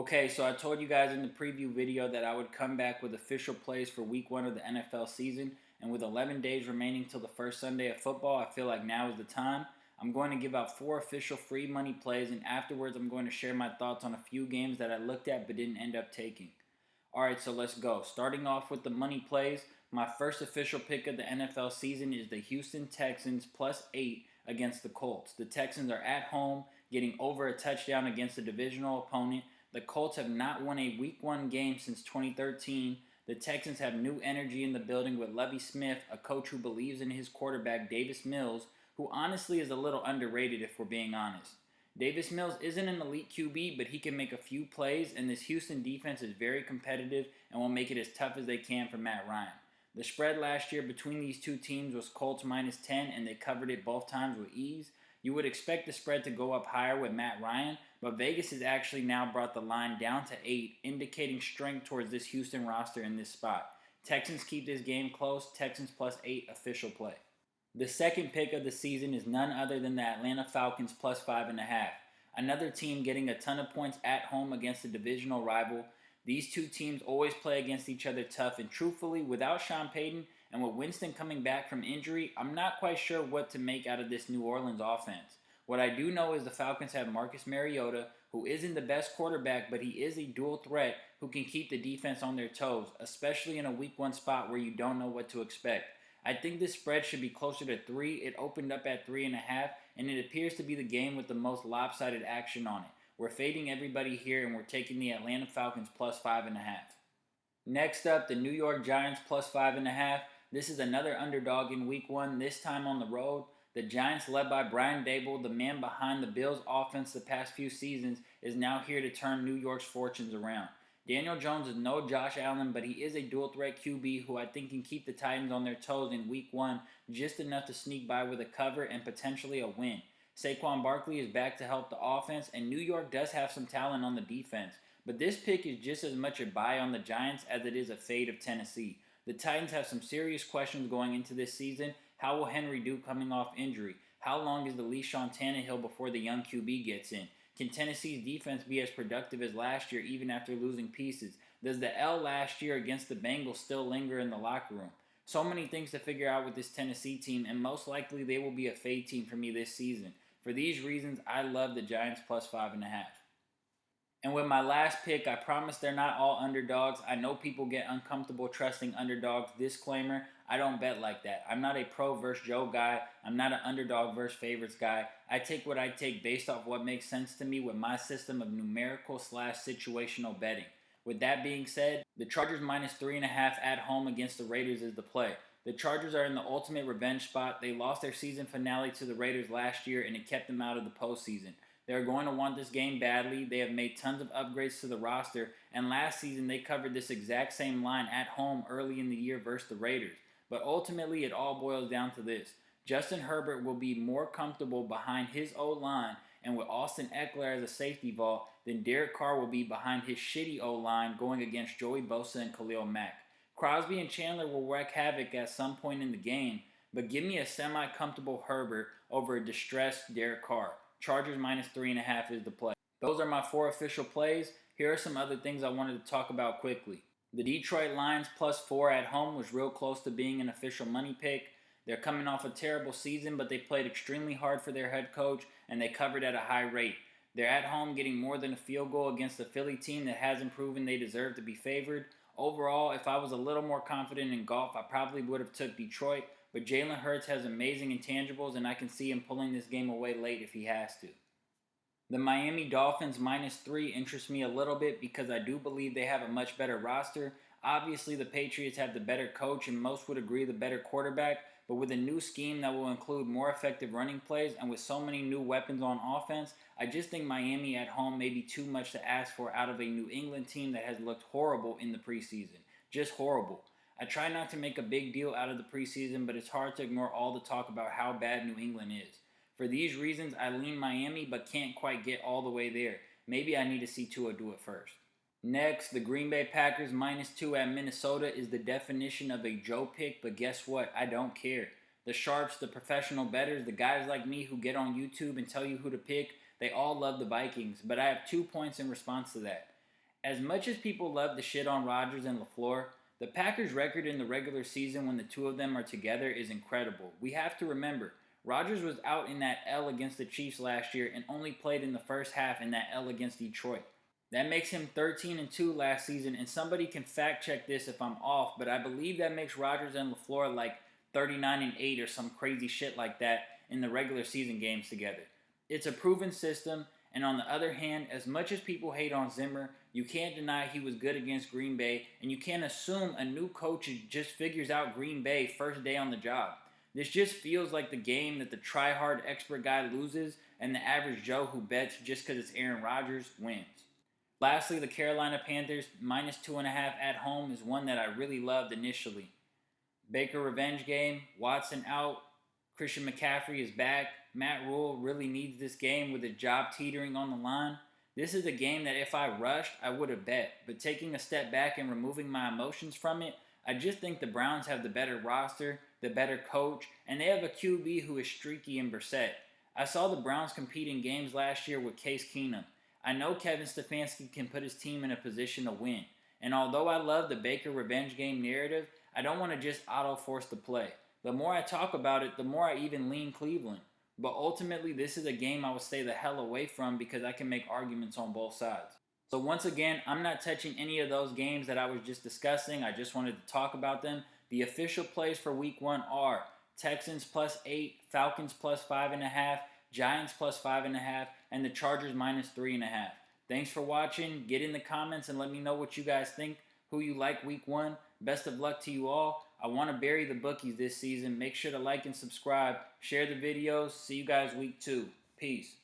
Okay, so I told you guys in the preview video that I would come back with official plays for week 1 of the NFL season, and with 11 days remaining till the first Sunday of football, I feel like now is the time. I'm going to give out 4 official free money plays, and afterwards I'm going to share my thoughts on a few games that I looked at but didn't end up taking. Alright, so let's go. Starting off with the money plays, my first official pick of the NFL season is the Houston Texans plus 8 against the Colts. The Texans are at home, getting over a touchdown against a divisional opponent. The Colts have not won a week 1 game since 2013. The Texans have new energy in the building with Lovie Smith, a coach who believes in his quarterback Davis Mills, who honestly is a little underrated if we're being honest. Davis Mills isn't an elite QB, but he can make a few plays, and this Houston defense is very competitive and will make it as tough as they can for Matt Ryan. The spread last year between these two teams was Colts minus 10, and they covered it both times with ease. You would expect the spread to go up higher with Matt Ryan, but Vegas has actually now brought the line down to 8, indicating strength towards this Houston roster in this spot. Texans keep this game close. Texans plus 8 official play. The second pick of the season is none other than the Atlanta Falcons plus 5.5. Another team getting a ton of points at home against a divisional rival. These two teams always play against each other tough, and truthfully, without Sean Payton and with Winston coming back from injury, I'm not quite sure what to make out of this New Orleans offense. What I do know is the Falcons have Marcus Mariota, who isn't the best quarterback, but he is a dual threat who can keep the defense on their toes, especially in a week 1 spot where you don't know what to expect. I think this spread should be closer to 3. It opened up at 3.5, and it appears to be the game with the most lopsided action on it. We're fading everybody here, and we're taking the Atlanta Falcons plus 5.5. Next up, the New York Giants plus 5.5. This is another underdog in week 1, this time on the road. The Giants, led by Brian Daboll, the man behind the Bills' offense the past few seasons, is now here to turn New York's fortunes around. Daniel Jones is no Josh Allen, but he is a dual-threat QB who I think can keep the Titans on their toes in week 1, just enough to sneak by with a cover and potentially a win. Saquon Barkley is back to help the offense, and New York does have some talent on the defense, but this pick is just as much a buy on the Giants as it is a fade of Tennessee. The Titans have some serious questions going into this season. How will Henry do coming off injury? How long is the leash on Tannehill before the young QB gets in? Can Tennessee's defense be as productive as last year even after losing pieces? Does the L last year against the Bengals still linger in the locker room? So many things to figure out with this Tennessee team, and most likely they will be a fade team for me this season. For these reasons, I love the Giants plus 5.5. And with my last pick, I promise they're not all underdogs. I know people get uncomfortable trusting underdogs. Disclaimer, I don't bet like that. I'm not a pro versus Joe guy. I'm not an underdog versus favorites guy. I take what I take based off what makes sense to me with my system of numerical / situational betting. With that being said, the Chargers minus 3.5 at home against the Raiders is the play. The Chargers are in the ultimate revenge spot. They lost their season finale to the Raiders last year, and it kept them out of the postseason. They're going to want this game badly. They have made tons of upgrades to the roster, and last season they covered this exact same line at home early in the year versus the Raiders. But ultimately, it all boils down to this. Justin Herbert will be more comfortable behind his O-line and with Austin Eckler as a safety vault than Derek Carr will be behind his shitty O-line going against Joey Bosa and Khalil Mack. Crosby and Chandler will wreak havoc at some point in the game, but give me a semi-comfortable Herbert over a distressed Derek Carr. Chargers minus 3.5 is the play. Those are my 4 official plays. Here are some other things I wanted to talk about quickly. The Detroit Lions plus 4 at home was real close to being an official money pick. They're coming off a terrible season, but they played extremely hard for their head coach, and they covered at a high rate. They're at home getting more than a field goal against a Philly team that hasn't proven they deserve to be favored. Overall, if I was a little more confident in golf, I probably would have took Detroit, but Jalen Hurts has amazing intangibles, and I can see him pulling this game away late if he has to. The Miami Dolphins minus 3 interests me a little bit because I do believe they have a much better roster. Obviously, the Patriots have the better coach, and most would agree the better quarterback, but with a new scheme that will include more effective running plays and with so many new weapons on offense, I just think Miami at home may be too much to ask for out of a New England team that has looked horrible in the preseason. Just horrible. I try not to make a big deal out of the preseason, but it's hard to ignore all the talk about how bad New England is. For these reasons, I lean Miami, but can't quite get all the way there. Maybe I need to see Tua do it first. Next, the Green Bay Packers minus 2 at Minnesota is the definition of a Joe pick, but guess what? I don't care. The sharps, the professional bettors, the guys like me who get on YouTube and tell you who to pick, they all love the Vikings, but I have 2 points in response to that. As much as people love to shit on Rodgers and LaFleur, the Packers' record in the regular season when the two of them are together is incredible. We have to remember, Rodgers was out in that L against the Chiefs last year and only played in the first half in that L against Detroit. That makes him 13-2 last season, and somebody can fact check this if I'm off, but I believe that makes Rodgers and LaFleur like 39-8 or some crazy shit like that in the regular season games together. It's a proven system, and on the other hand, as much as people hate on Zimmer, you can't deny he was good against Green Bay, and you can't assume a new coach just figures out Green Bay first day on the job. This just feels like the game that the try-hard expert guy loses and the average Joe who bets just because it's Aaron Rodgers wins. Lastly, the Carolina Panthers minus 2.5 at home is one that I really loved initially. Baker revenge game, Watson out, Christian McCaffrey is back. Matt Rule really needs this game with a job teetering on the line. This is a game that if I rushed, I would have bet. But taking a step back and removing my emotions from it, I just think the Browns have the better roster, the better coach, and they have a QB who is streaky in Brissett. I saw the Browns compete in games last year with Case Keenum. I know Kevin Stefanski can put his team in a position to win. And although I love the Baker revenge game narrative, I don't want to just auto-force the play. The more I talk about it, the more I even lean Cleveland. But ultimately, this is a game I would stay the hell away from because I can make arguments on both sides. So once again, I'm not touching any of those games that I was just discussing. I just wanted to talk about them. The official plays for week 1 are Texans +8, Falcons +5.5, Giants +5.5, and the Chargers -3.5. Thanks for watching. Get in the comments and let me know what you guys think, who you like week 1. Best of luck to you all. I want to bury the bookies this season. Make sure to like and subscribe. Share the videos. See you guys week 2. Peace.